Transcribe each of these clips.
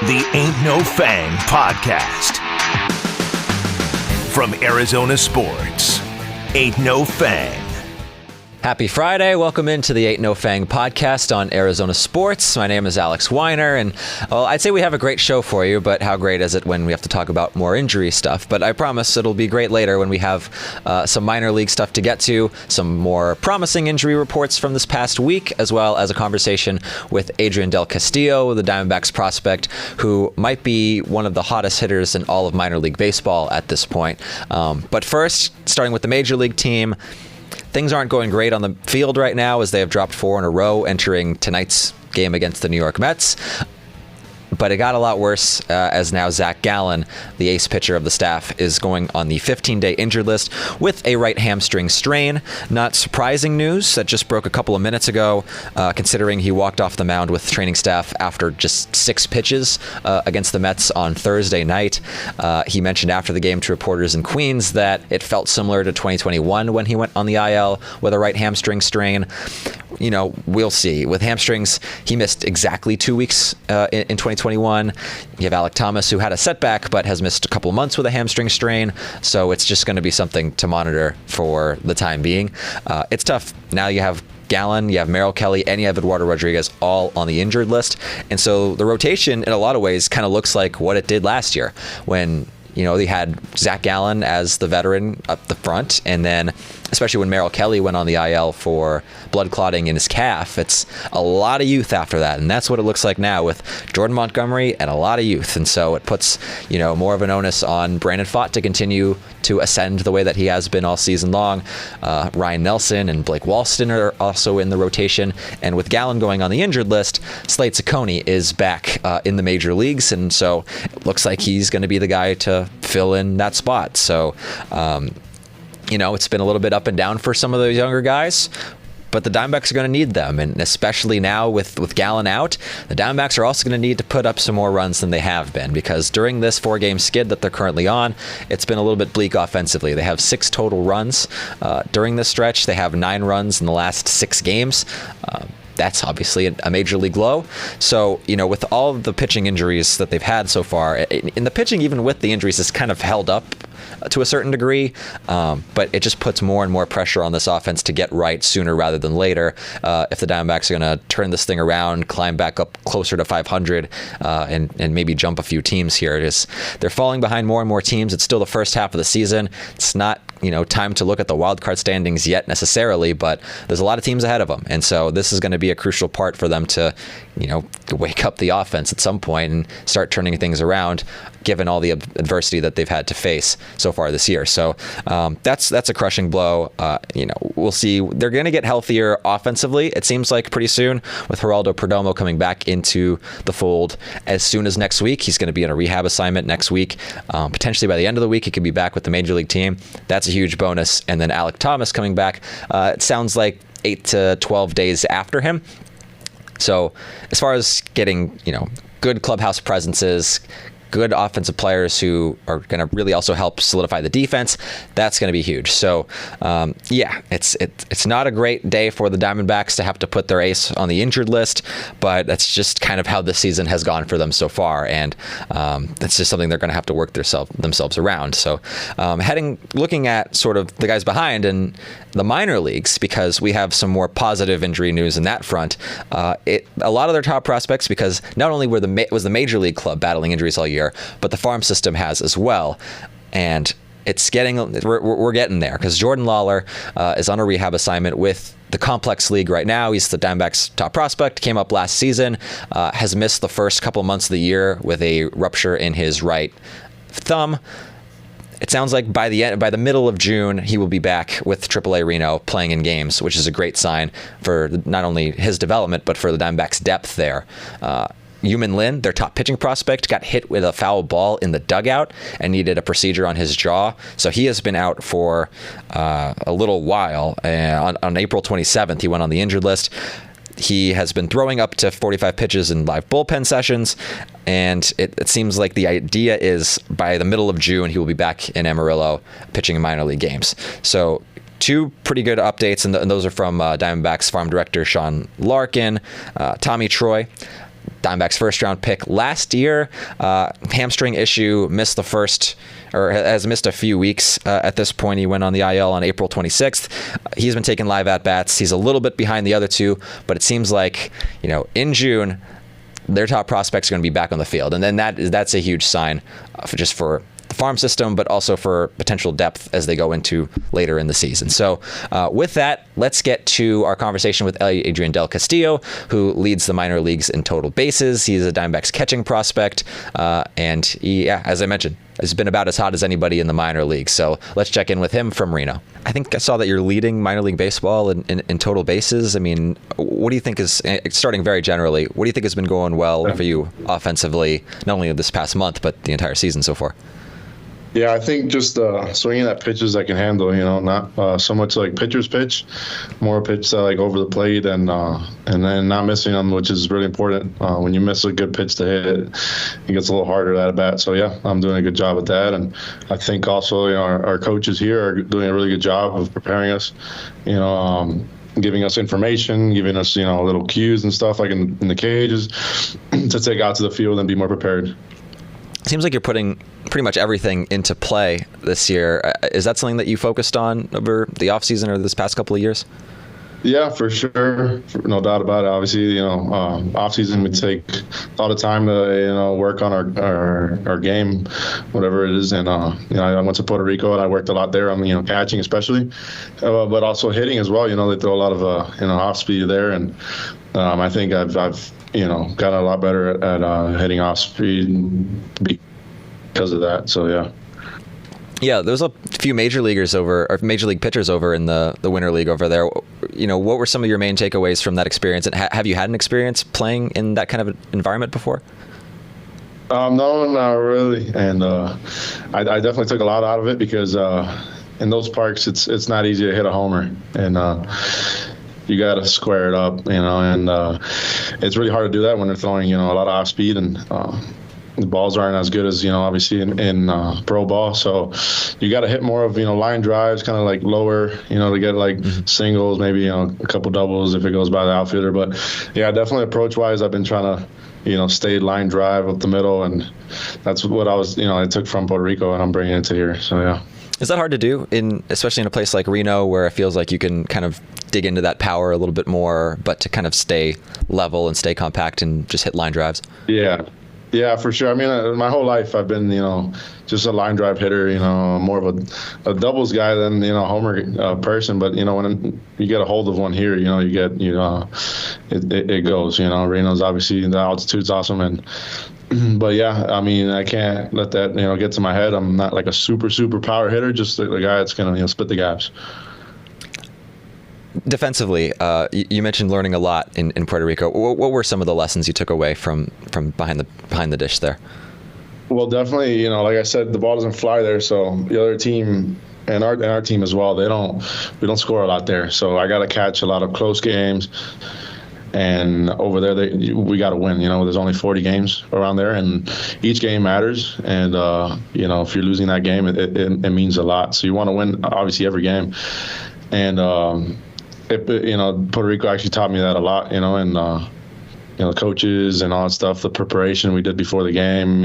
The Ain't No Fang podcast. From Arizona Sports, Ain't No Fang. Happy Friday. Welcome into the Ain't No Fang podcast on Arizona Sports. My name is Alex Weiner, and well, I'd say we have a great show for you, but how great is it when we have to talk about more injury stuff? But I promise it'll be great later when we have some minor league stuff to get to, some more promising injury reports from this past week, as well as a conversation with Adrian Del Castillo, the Diamondbacks prospect, who might be one of the hottest hitters in all of minor league baseball at this point. But first, starting with the major league team, things aren't going great on the field right now as they have dropped 4 in a row entering tonight's game against the New York Mets. But it got a lot worse as now Zac Gallen, the ace pitcher of the staff, is going on the 15-day injured list with a right hamstring strain. Not surprising news. That just broke a couple of minutes ago, considering he walked off the mound with training staff after just 6 pitches against the Mets on Thursday night. He mentioned after the game to reporters in Queens that it felt similar to 2021 when he went on the IL with a right hamstring strain. You know, we'll see. With hamstrings, he missed exactly 2 weeks in 2021. You have Alec Thomas, who had a setback but has missed a couple of months with a hamstring strain. So it's just going to be something to monitor for the time being. It's tough. Now you have Gallen, you have Merrill Kelly, and you have Eduardo Rodriguez all on the injured list. And so the rotation, in a lot of ways, kind of looks like what it did last year when, you know, they had Zac Gallen as the veteran up the front, and then especially when Merrill Kelly went on the IL for blood clotting in his calf, it's a lot of youth after that, and that's what it looks like now with Jordan Montgomery and a lot of youth. And so it puts, you know, more of an onus on Brandon Pfaadt to continue to ascend the way that he has been all season long. Ryan Nelson and Blake Walston are also in the rotation, and with Gallen going on the injured list, Slade Cecconi is back in the major leagues, and so it looks like he's going to be the guy to fill in that spot. So you know, it's been a little bit up and down for some of those younger guys, but the Diamondbacks are going to need them. And especially now with Gallen out, the Diamondbacks are also going to need to put up some more runs than they have been, because during this 4-game skid that they're currently on, it's been a little bit bleak offensively. They have 6 total runs during this stretch. They have 9 runs in the last 6 games. That's obviously a major league low. So, you know, with all of the pitching injuries that they've had so far, in the pitching, even with the injuries, is kind of held up to a certain degree, but it just puts more and more pressure on this offense to get right sooner rather than later. If the Diamondbacks are going to turn this thing around, climb back up closer to 500, and maybe jump a few teams here. They're falling behind more and more teams. It's still the first half of the season. It's not, you know, time to look at the wild card standings yet necessarily, but there's a lot of teams ahead of them. And so this is going to be a crucial part for them to, you know, wake up the offense at some point and start turning things around, given all the adversity that they've had to face so far this year. So that's a crushing blow. You know, we'll see. They're going to get healthier offensively, it seems like, pretty soon, with Geraldo Perdomo coming back into the fold as soon as next week. He's going to be in a rehab assignment next week. Potentially by the end of the week, he could be back with the major league team. That's a huge bonus. And then Alec Thomas coming back, it sounds like 8 to 12 days after him. So as far as getting, you know, good clubhouse presences, good offensive players who are going to really also help solidify the defense, that's going to be huge. So, yeah, it's not a great day for the Diamondbacks to have to put their ace on the injured list, but that's just kind of how this season has gone for them so far, and that's just something they're going to have to work themselves around. So, looking at sort of the guys behind in the minor leagues, because we have some more positive injury news in that front. A lot of their top prospects, because not only was the major league club battling injuries all year, but the farm system has as well. And we're getting there, because Jordan Lawler is on a rehab assignment with the Complex League right now. He's the Diamondbacks' top prospect, came up last season, has missed the first couple of months of the year with a rupture in his right thumb. It sounds like by the middle of June, he will be back with AAA Reno playing in games, which is a great sign for not only his development, but for the Diamondbacks' depth there. Yumin Lin, their top pitching prospect, got hit with a foul ball in the dugout and needed a procedure on his jaw. So he has been out for a little while. On April 27th, he went on the injured list. He has been throwing up to 45 pitches in live bullpen sessions, and it seems like the idea is by the middle of June, he will be back in Amarillo pitching in minor league games. So 2 pretty good updates, and those are from Diamondbacks farm director Sean Larkin, Tommy Troy. Diamondbacks first-round pick last year. Hamstring issue, missed the first, or has missed a few weeks at this point. He went on the IL on April 26th. He's been taking live at-bats. He's a little bit behind the other two, but it seems like, in June, their top prospects are going to be back on the field. And then that's a huge sign just for the farm system, but also for potential depth as they go into later in the season. So with that, let's get to our conversation with Adrian Del Castillo, who leads the minor leagues in total bases. He's a Diamondbacks catching prospect, and he, as I mentioned, has been about as hot as anybody in the minor leagues. So let's check in with him from Reno. I think I saw that you're leading minor league baseball in total bases. I mean, what do you think is, starting very generally, what do you think has been going well for you offensively, not only this past month, but the entire season so far? Yeah, I think just swinging at pitches I can handle, not so much like pitcher's pitch, more pitch like over the plate and then not missing them, which is really important. When you miss a good pitch to hit, it gets a little harder at a bat. So, yeah, I'm doing a good job at that. And I think also, our coaches here are doing a really good job of preparing us, giving us information, giving us, little cues and stuff like in the cages to take out to the field and be more prepared. Seems like you're putting pretty much everything into play this year. Is that something that you focused on over the offseason or this past couple of years? Yeah, for sure. No doubt about it. Obviously, offseason we take a lot of time to, work on our game, whatever it is. And, I went to Puerto Rico and I worked a lot there on, catching especially, but also hitting as well. They throw a lot of, off speed there. And I think I've gotten a lot better at hitting off speed because of that. So, yeah. Yeah, there's a few major league pitchers over in the Winter League over there. What were some of your main takeaways from that experience? And have you had an experience playing in that kind of environment before? No, not really. And I definitely took a lot out of it because in those parks, it's not easy to hit a homer. And you got to square it up, and it's really hard to do that when they're throwing, a lot of off speed and the balls aren't as good as, obviously in pro ball. So you got to hit more of, line drives, kind of like lower, to get like singles, maybe, a couple doubles if it goes by the outfielder. But yeah, definitely approach wise, I've been trying to, stay line drive up the middle. And that's what I took from Puerto Rico and I'm bringing it to here. So, yeah. Is that hard to do, especially in a place like Reno, where it feels like you can kind of dig into that power a little bit more, but to kind of stay level and stay compact and just hit line drives? Yeah, for sure. I mean, my whole life I've been, just a line drive hitter, more of a doubles guy than, homer person. But, when you get a hold of one here, you get, it goes, Reno's obviously, the altitude's awesome. But yeah, I mean, I can't let that, get to my head. I'm not like a super power hitter, just the guy that's going to, split the gaps. Defensively, you mentioned learning a lot in Puerto Rico. What were some of the lessons you took away from behind the dish there? Well, definitely, like I said, the ball doesn't fly there. So the other team and our team as well, we don't score a lot there. So I got to catch a lot of close games. And over there, we got to win. There's only 40 games around there, and each game matters. And, if you're losing that game, it means a lot. So you want to win, obviously, every game. And, Puerto Rico actually taught me that a lot, and, the coaches and all that stuff, the preparation we did before the game,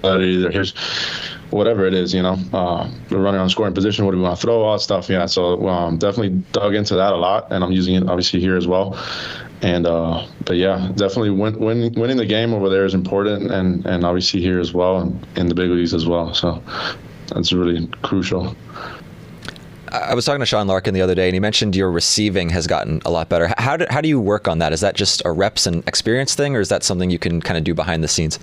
study, here's whatever it is, we're running on scoring position. What do we want to throw? All that stuff. Yeah. So definitely dug into that a lot, and I'm using it obviously here as well. And but yeah, definitely winning the game over there is important, and obviously here as well, and in the big leagues as well. So that's really crucial. I was talking to Sean Larkin the other day, and he mentioned your receiving has gotten a lot better. How do you work on that? Is that just a reps and experience thing, or is that something you can kind of do behind the scenes?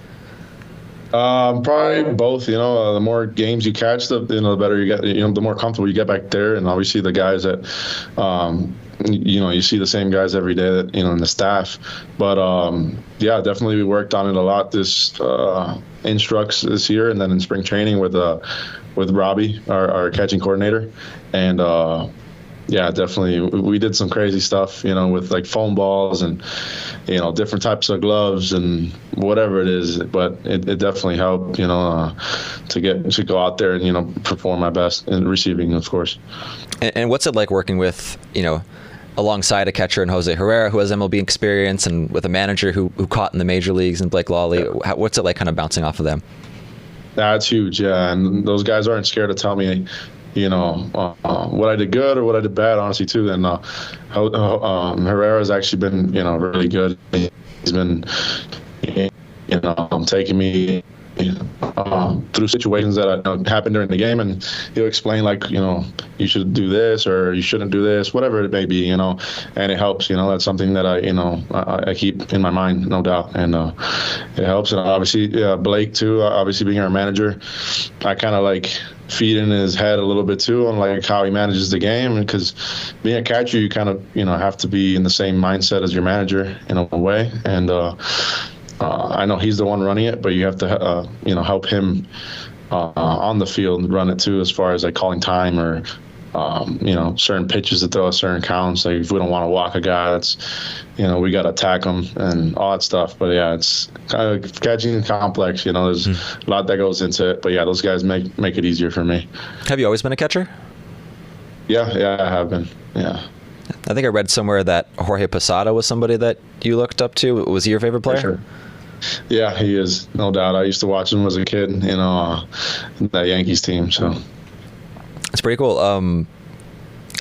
Probably both. The more games you catch, the better you get. The more comfortable you get back there, and obviously the guys that, you see the same guys every day that in the staff. But yeah, definitely we worked on it a lot this instructs this year, and then in spring training with Robbie, our catching coordinator, and yeah, definitely we did some crazy stuff, with like foam balls and different types of gloves and whatever it is. But it definitely helped, to go out there and perform my best in receiving, of course. And what's it like working with alongside a catcher in Jose Herrera who has MLB experience, and with a manager who caught in the major leagues and Blake Lawley. What's it like kind of bouncing off of them? That's huge, yeah. And those guys aren't scared to tell me, what I did good or what I did bad, honestly, too. And Herrera's actually been, really good. He's been, taking me through situations that happened during the game, and he'll explain, like, you should do this or you shouldn't do this, whatever it may be, and it helps. That's something that I keep in my mind, no doubt, and it helps. And obviously Blake too, obviously being our manager, I kind of like feed in his head a little bit too on like how he manages the game, because being a catcher, you kind of have to be in the same mindset as your manager in a way. And I know he's the one running it, but you have to help him on the field run it too, as far as like calling time or certain pitches to throw at certain counts. Like if we don't want to walk a guy, that's we got to attack him and all that stuff. But yeah, it's kind of catching complex. There's a lot that goes into it. But yeah, those guys make it easier for me. Have you always been a catcher? Yeah, I have been. Yeah. I think I read somewhere that Jorge Posada was somebody that you looked up to. Was he your favorite player? For sure. Yeah, he is, no doubt. I used to watch him as a kid, that Yankees team. So it's pretty cool.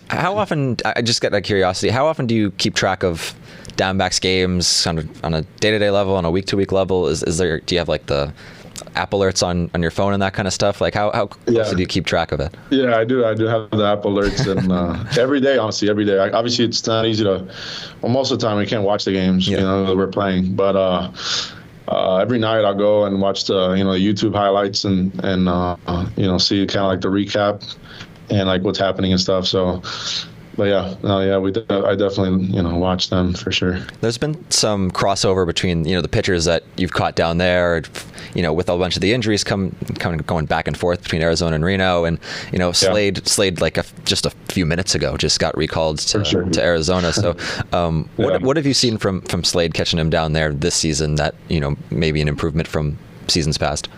How often? I just got that curiosity. How often do you keep track of Diamondbacks games on a day-to-day level, on a week-to-week level? Do you have like the app alerts on your phone and that kind of stuff? Like how closely do you keep track of it? Yeah, I do. I do have the app alerts, and every day, honestly, every day. Obviously, it's not easy to. Well, most of the time, we can't watch the games, that we're playing, but every night I'll go and watch the YouTube highlights and see kind of like the recap and like what's happening and stuff. So, but I definitely watch them for sure. There's been some crossover between the pitchers that you've caught down there, with a bunch of the injuries going back and forth between Arizona and Reno, and Slade like just a few minutes ago just got recalled to Arizona. So what have you seen from Slade catching him down there this season that maybe an improvement from seasons past?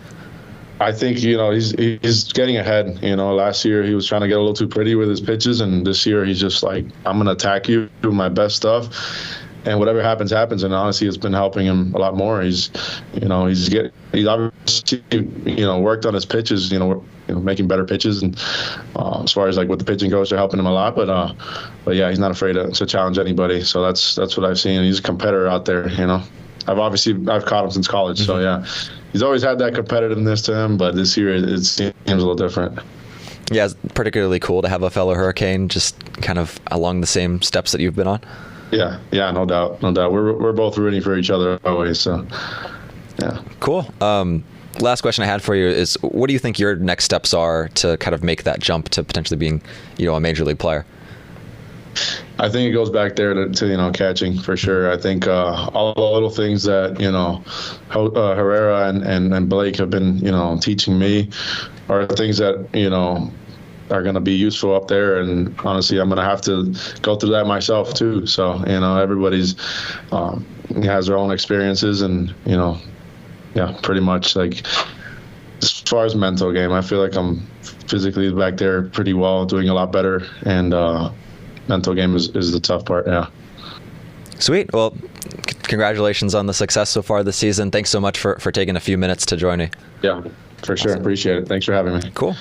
I think he's getting ahead. Last year he was trying to get a little too pretty with his pitches, and this year he's just like, I'm gonna attack you, do my best stuff, and whatever happens. And honestly, it's been helping him a lot more. He's obviously worked on his pitches. Making better pitches, and as far as like what the pitching goes, they're helping him a lot. But yeah, he's not afraid to challenge anybody. So that's what I've seen. He's a competitor out there. I've caught him since college. So yeah. He's always had that competitiveness to him, but this year it seems a little different. Yeah, it's particularly cool to have a fellow Hurricane just kind of along the same steps that you've been on. Yeah, no doubt. We're both rooting for each other always. So, yeah. Cool. Last question I had for you is, what do you think your next steps are to kind of make that jump to potentially being, a major league player? I think it goes back there to catching for sure. I think all the little things that Herrera and Blake have been teaching me are things that are going to be useful up there. And honestly, I'm going to have to go through that myself too. So everybody's has their own experiences, and pretty much like as far as mental game, I feel like I'm physically back there pretty well, doing a lot better, and mental game is the tough part. Yeah. Sweet. Well, congratulations on the success so far this season. Thanks so much for taking a few minutes to join me. Yeah, for sure. Awesome. Appreciate it. Thanks for having me. Cool.